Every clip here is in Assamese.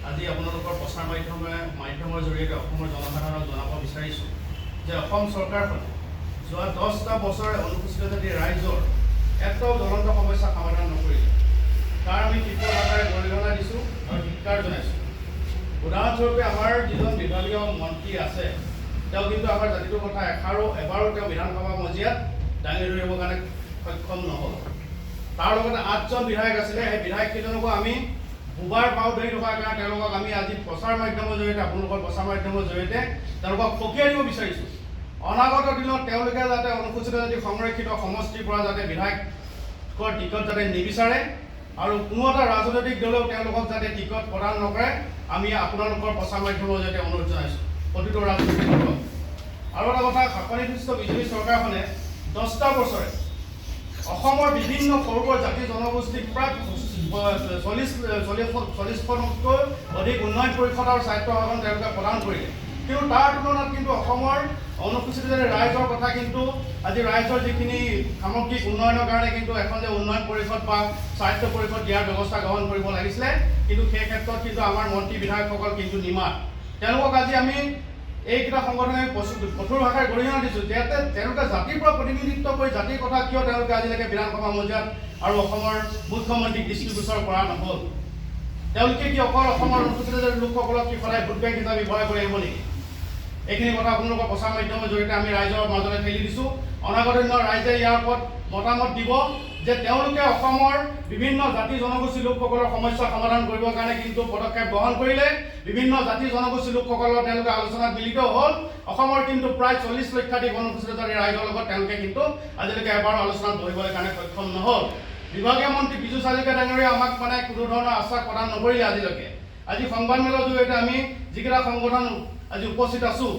আজি আপোনালোকৰ প্ৰচাৰ মাধ্যমৰ জৰিয়তে অসমৰ জনসাধাৰণক জনাব বিচাৰিছোঁ যে অসম চৰকাৰখনে যোৱা 10টা বছৰে অনুসূচিত জাতি ৰাইজৰ এটাও জ্বলন্ত সমস্যা সমাধান নকৰিলে। তাৰ আমি তীব্ৰ ভাষাৰে গৰিহণা দিছোঁ আৰু ধিক্কাৰ জনাইছোঁ। উদাহৰণস্বৰূপে আমাৰ যিজন বিভাগীয় মন্ত্ৰী আছে তেওঁ কিন্তু আমাৰ জাতিটোৰ কথা এবাৰো তেওঁ বিধানসভা মজিয়াত দাঙি ধৰিবৰ কাৰণে সক্ষম নহ'ল। তাৰ লগতে 8জন বিধায়ক আছিলে, সেই বিধায়ককেইজনকো আমি বুবাৰ পাও ধৰি থকাৰ কাৰণে তেওঁলোকক আমি আজি প্ৰচাৰ মাধ্যমৰ জৰিয়তে আপোনালোকৰ প্ৰচাৰ মাধ্যমৰ জৰিয়তে তেওঁলোকক সকীয়াই দিব বিচাৰিছোঁ। অনাগত দিনত তেওঁলোকে যাতে অনুসূচিত জাতি সংৰক্ষিত সমষ্টিৰ পৰা যাতে বিধায়কৰ টিকট যাতে নিবিচাৰে আৰু কোনো এটা ৰাজনৈতিক দলেও তেওঁলোকক যাতে টিকট প্ৰদান নকৰে আমি আপোনালোকৰ প্ৰচাৰ মাধ্যমৰ জৰিয়তে অনুৰোধ জনাইছোঁ প্ৰতিটো ৰাজনৈতিক দলক। আৰু এটা কথা, শাসনাধিষ্ঠ বিজেপি চৰকাৰখনে 10টা বছৰে অসমৰ বিভিন্ন সৰু বৰ জাতি জনগোষ্ঠীক প্ৰায় 40খনতকৈ অধিক উন্নয়ন পৰিষদ আৰু স্বায়ত্তশাসন তেওঁলোকে প্ৰদান কৰিলে। কিন্তু তাৰ তুলনাত কিন্তু অসমৰ অনুসূচিত জাতি ৰাইজৰ কথা কিন্তু আজি ৰাইজৰ যিখিনি সামগ্ৰিক উন্নয়নৰ কাৰণে কিন্তু এখন যে উন্নয়ন পৰিষদ বা স্বায়ত্ত পৰিষদ দিয়াৰ ব্যৱস্থা গ্ৰহণ কৰিব লাগিছিলে, কিন্তু সেই ক্ষেত্ৰত কিন্তু আমাৰ মন্ত্ৰী বিধায়কসকল কিন্তু নিমাত। তেওঁলোকক আজি আমি এইকেইটা সংগঠনে কঠোৰ ভাষাৰে গৰিহণা দিছোঁ যে তেওঁলোকে জাতিৰ পৰা প্ৰতিনিধিত্ব কৰি জাতিৰ কথা কিয় তেওঁলোকে আজিলৈকে বিধানসভা মজিয়াত আৰু অসমৰ মুখ্যমন্ত্ৰীক দৃষ্টিগোচৰ কৰা নহ'ল। তেওঁলোকে কি অকল অসমৰ অনুসূচিত জাতিৰ লোকসকলক কি সদায় ভোট বেংক হিচাপে ব্যৱহাৰ কৰি আহিব নেকি? এইখিনি কথা আপোনালোকৰ প্ৰচাৰ মাধ্যমৰ জৰিয়তে আমি ৰাইজৰ মাজলৈ ঠেলি দিছোঁ। অনাগত দিনত ৰাইজে ইয়াৰ ওপৰত মতামত দিব যে তেওঁলোকে অসমৰ বিভিন্ন জাতি জনগোষ্ঠীৰ লোকসকলৰ সমস্যা সমাধান কৰিবৰ কাৰণে কিন্তু পদক্ষেপ গ্ৰহণ কৰিলে। বিভিন্ন জাতি জনগোষ্ঠীৰ লোকসকলৰ তেওঁলোকে আলোচনাত মিলিত হ'ল। অসমৰ কিন্তু প্ৰায় 40 লক্ষাধিক অনুসূচিত জাতিৰ ৰাইজৰ লগত তেওঁলোকে কিন্তু আজিলৈকে এবাৰো আলোচনাত বহিবলৈ কাৰণে সক্ষম নহ'ল। বিভাগীয় মন্ত্ৰী পীযুষ হাজৰিকা ডাঙৰীয়াই আমাক মানে কোনো ধৰণৰ আশ্বাস প্ৰদান নকৰিলে আজিলৈকে। আজি সংবাদমেলৰ জৰিয়তে আমি যিকেইটা সংগঠন আজি উপস্থিত আছোঁ,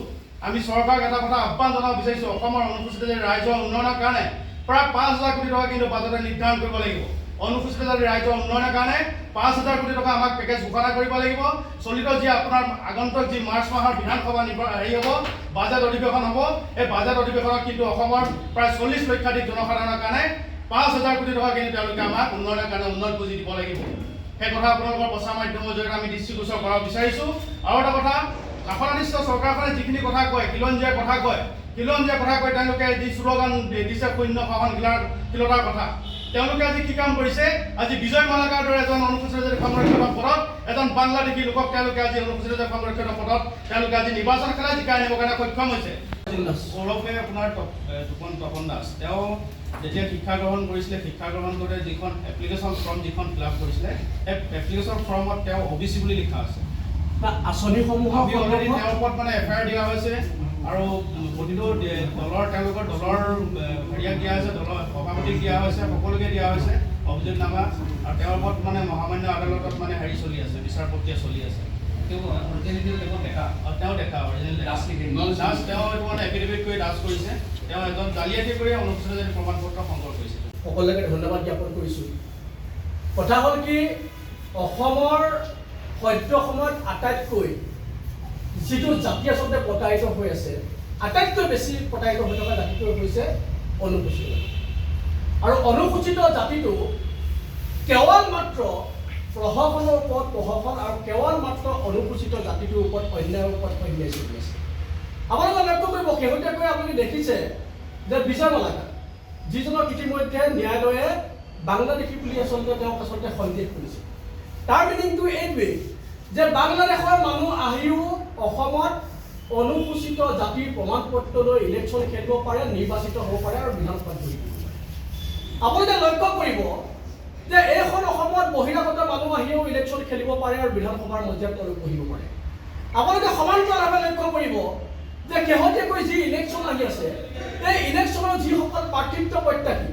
আমি চৰকাৰক এটা কথা আহ্বান জনাব বিচাৰিছোঁ, অসমৰ অনুসূচিত জাতিৰ ৰাইজৰ উন্নয়নৰ কাৰণে প্ৰায় 5,000 কোটি টকা কিন্তু বাজেটে নিৰ্ধাৰণ কৰিব লাগিব। অনুসূচিত জাতিৰ ৰাইজৰ উন্নয়নৰ কাৰণে 5,000 কোটি টকা আমাক পেকেজ ঘোষণা কৰিব লাগিব। চলিত যি আপোনাৰ আগন্তুক যি মাৰ্চ মাহৰ বিধানসভা হ'ব বাজেট অধিৱেশন হ'ব, এই বাজেট অধিৱেশনত কিন্তু অসমৰ প্ৰায় 40 লক্ষাধিক জনসাধাৰণৰ কাৰণে 5,000 কোটি টকা কিন্তু তেওঁলোকে আমাক উন্নয়নৰ কাৰণে উন্নয়ন পুঁজি দিব লাগিব। সেই কথা আপোনালোকৰ প্ৰচাৰ মাধ্যমৰ জৰিয়তে আমি দৃষ্টিগোচৰ কৰাব বিচাৰিছোঁ। আৰু এটা কথা, শাসনাধিষ্ঠ চৰকাৰখনে যিখিনি কথা কয়, খিলঞ্জীয়াৰ কথা কয় তেওঁলোকে যি শ্লোগান দিছে শূন্য সহনশীলতাৰ কথা, তেওঁলোকে আজি কি কাম কৰিছে? আজি বিজয় মালাকাৰ দৰে এজন অনুসূচিত জাতি সংৰক্ষিত পদত এজন বাংলাদেশী লোকক তেওঁলোকে আজি অনুসূচিত জাতি সংৰক্ষিত পদত তেওঁলোকে আজি নিৰ্বাচন খেলাই জিকাই আনিবৰ কাৰণে সক্ষম হৈছে। সৌৰভে আপোনাৰ তপন দাস তেওঁ যেতিয়া শিক্ষা গ্ৰহণ কৰিছিলে, শিক্ষা গ্ৰহণ কৰোঁতে যিখন এপ্লিকেশ্যন ফৰ্ম যিখন ফিল আপ কৰিছিলে, সেই এপ্লিকেশ্যন ফৰ্মত তেওঁ OBC বুলি লিখা আছে। আঁচনিসমূহ অলৰেডি তেওঁৰ ওপৰত মানে FIR দিয়া হৈছে আৰু প্ৰতিটো তেওঁলোকৰ দলৰ হেৰিয়াক দিয়া হৈছে, দলৰ সভাপতিক দিয়া হৈছে, সকলোকে দিয়া হৈছে অভিযোগনামা। আৰু তেওঁৰ ওপৰত মানে মহামান্য আদালতত মানে হেৰি চলি আছে, বিচাৰ প্ৰক্ৰিয়া চলি আছে। তেওঁ এইটো মানে এফিডেভিট কৰি দাস কৰিছে। তেওঁ এজন জালিয়াতি কৰি অনুসূচিত জাতি প্ৰমাণ পত্ৰ সংগ্ৰহ কৰিছে। সকলোকে ধন্যবাদ জ্ঞাপন কৰিছোঁ। কথা হ'ল কি, অসমৰ সদ্য সময়ত আটাইতকৈ যিটো জাতি আচলতে প্ৰতাৰিত হৈ আছে, আটাইতকৈ বেছি প্ৰতাৰিত হৈ থকা জাতিটো হৈছে অনুসূচিত জাতি। আৰু অনুসূচিত জাতিটো কেৱল মাত্ৰ প্ৰশাসনৰ ওপৰত প্ৰশাসন আৰু কেৱল মাত্ৰ অনুসূচিত জাতিটোৰ ওপৰত অন্যায়ৰ ওপৰত অন্যায় চলি আছে। আপোনালোকে লক্ষ্য কৰিব, শেহতীয়াকৈ আপুনি দেখিছে যে বিজয় মালাকাৰ, যিজনক ইতিমধ্যে ন্যায়ালয়ে বাংলাদেশী বুলি তেওঁক সন্দেহ কৰিছে। তাৰ মিনিংটো এইটোৱেই যে বাংলাদেশৰ মানুহ আহিও অসমত অনুসূচিত জাতিৰ প্ৰমাণ পত্ৰ লৈ ইলেকশ্যন খেলিব পাৰে, নিৰ্বাচিত হ'ব পাৰে আৰু বিধানসভাত বহিব পাৰে। আপোনালোকে লক্ষ্য কৰিব যে এইখন অসমত বহিৰাগত মানুহ আহিও ইলেকশ্যন খেলিব পাৰে আৰু বিধানসভাৰ মজিয়াত তেওঁলোক বহিব পাৰে। আপোনালোকে সমান্তৰালভাৱে লক্ষ্য কৰিব যে শেহতীয়াকৈ যি ইলেকশ্যন আহি আছে, এই ইলেকশ্যনৰ যিসকল প্ৰাৰ্থিত্ব প্ৰত্যাশী,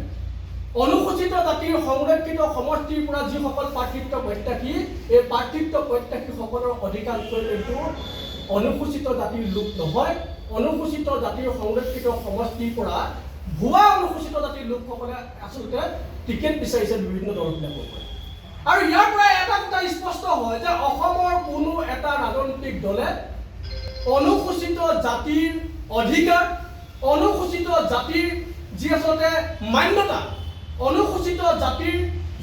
অনুসূচিত জাতিৰ সংৰক্ষিত সমষ্টিৰ পৰা যিসকল প্ৰাৰ্থিত্ব প্ৰত্যাশী, এই প্ৰাৰ্থিত্ব প্ৰত্যাশীসকলৰ অধিকাংশই কিন্তু অনুসূচিত জাতিৰ লোক নহয়। অনুসূচিত জাতিৰ সংৰক্ষিত সমষ্টিৰ পৰা ভুৱা অনুসূচিত জাতিৰ লোকসকলে আচলতে টিকেট বিচাৰিছে বিভিন্ন দলবিলাকৰ পৰা। আৰু ইয়াৰ পৰা এটা কথা স্পষ্ট হয় যে অসমৰ কোনো এটা ৰাজনৈতিক দলে অনুসূচিত জাতিৰ অধিকাৰ, অনুসূচিত জাতিৰ যি আচলতে মান্যতা, অনুসূচিত জাতিৰ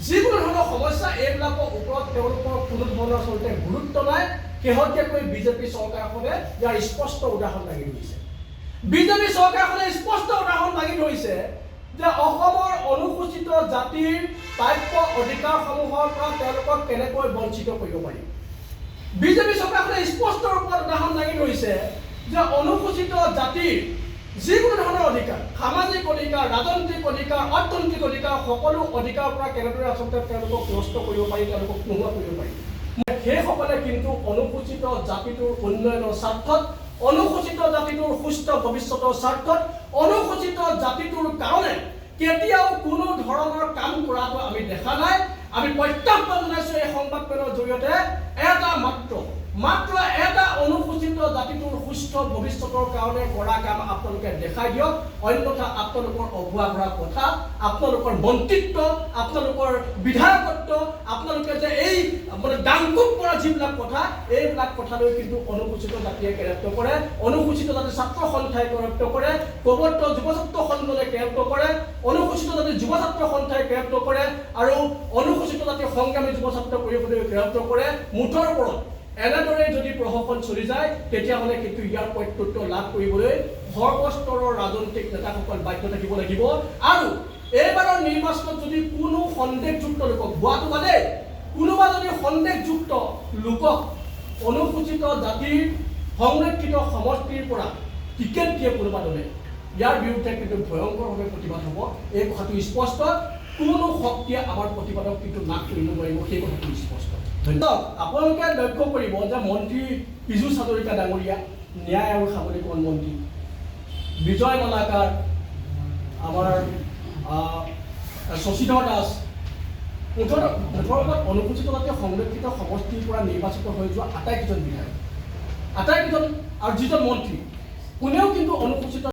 যিকোনো ধৰণৰ সমস্যা এইবিলাকৰ ওপৰত তেওঁলোকৰ কোনো ধৰণৰ আচলতে গুৰুত্ব নাই। শেহতীয়াকৈ বিজেপি চৰকাৰখনে ইয়াৰ স্পষ্ট উদাহৰণ দাঙি ধৰিছে। বিজেপি চৰকাৰখনে স্পষ্ট উদাহৰণ দাঙি ধৰিছে যে অসমৰ অনুসূচিত জাতিৰ প্ৰাপ্য অধিকাৰসমূহৰ পৰা তেওঁলোকক কেনেকৈ বঞ্চিত কৰিব পাৰি। বিজেপি চৰকাৰখনে স্পষ্ট ৰূপত উদাহৰণ দাঙি ধৰিছে যে অনুসূচিত জাতিৰ যিকোনো ধৰণৰ অধিকাৰ, সামাজিক অধিকাৰ, ৰাজনৈতিক অধিকাৰ, অৰ্থনৈতিক অধিকাৰ, সকলো অধিকাৰৰ পৰা কেনেদৰে আচলতে তেওঁলোকক নষ্ট কৰিব পাৰি, তেওঁলোকক নোহোৱা কৰিব পাৰি। সেইসকলে কিন্তু অনুসূচিত জাতিটোৰ উন্নয়নৰ স্বাৰ্থত, অনুসূচিত জাতিটোৰ সুস্থ ভৱিষ্যতৰ স্বাৰ্থত, অনুসূচিত জাতিটোৰ কাৰণে কেতিয়াও কোনো ধৰণৰ কাম কৰাটো আমি দেখা নাই। আমি প্ৰত্যাহ্বান জনাইছো এই সংবাদমেলৰ জৰিয়তে মাত্ৰ এটা অনুসূচিত জাতিটোৰ সুস্থ ভৱিষ্যতৰ কাৰণে কৰা কাম আপোনালোকে দেখাই দিয়ক, অন্যথা আপোনালোকৰ অভুৱা কৰা কথা, আপোনালোকৰ মন্ত্ৰিত্ব, আপোনালোকৰ বিধায়কত্ব, আপোনালোকে যে এই মানে ডাংকুপ কৰা যিবিলাক কথা, এইবিলাক কথালৈ কিন্তু অনুসূচিত জাতিয়ে কেৰেক্ট কৰে, অনুসূচিত জাতিৰ ছাত্ৰ সন্থাই কেৰেক্ট কৰে, প্ৰবৰ্ত যুৱ ছাত্ৰ সন্থাই কেৰেক্ট কৰে, অনুসূচিত জাতিৰ যুৱ ছাত্ৰ সন্থাই কেৰেক্ট কৰে আৰু অনুসূচিত জাতিৰ সংগ্ৰামী যুৱ ছাত্ৰ পৰিষদে কেৰেক্ট কৰে। মুঠৰ ওপৰত এনেদৰে যদি প্ৰশাসন চলি যায় তেতিয়াহ'লে কিন্তু ইয়াৰ প্ৰত্যুত্তৰ লাভ কৰিবলৈ সৰ্বস্তৰৰ ৰাজনৈতিক নেতাসকল বাধ্য থাকিব লাগিব। আৰু এইবাৰৰ নিৰ্বাচনত যদি কোনো সন্দেহযুক্ত লোকক, ভুৱাটো বাদে কোনোবা যদি সন্দেহযুক্ত লোকক অনুসূচিত জাতিৰ সংৰক্ষিত সমষ্টিৰ পৰা টিকেট দিয়ে কোনোবা দলে, ইয়াৰ বিৰুদ্ধে কিন্তু ভয়ংকৰভাৱে প্ৰতিবাদ হ'ব। এই কথাটো স্পষ্ট। কোনো শক্তিয়ে আমাৰ প্ৰতিবাদক কিন্তু নাশ কৰিব নোৱাৰিব, সেই কথাটো স্পষ্ট। ধন্যবাদ। আপোনালোকে লক্ষ্য কৰিব যে মন্ত্ৰী পীযুষ হাজৰিকা ডাঙৰীয়া, ন্যায় আৰু সামৰিকৰণ মন্ত্ৰী বিজয় মালাকাৰ, আমাৰ শশীধৰ দাস, মুঠৰ ওপৰত অনুসূচিত জাতীয় সংৰক্ষিত সমষ্টিৰ পৰা নিৰ্বাচিত হৈ যোৱা আটাইকেইজন বিধায়ক, আটাইকেইজন আৰু যিজন মন্ত্ৰী, কোনেও কিন্তু অনুসূচিত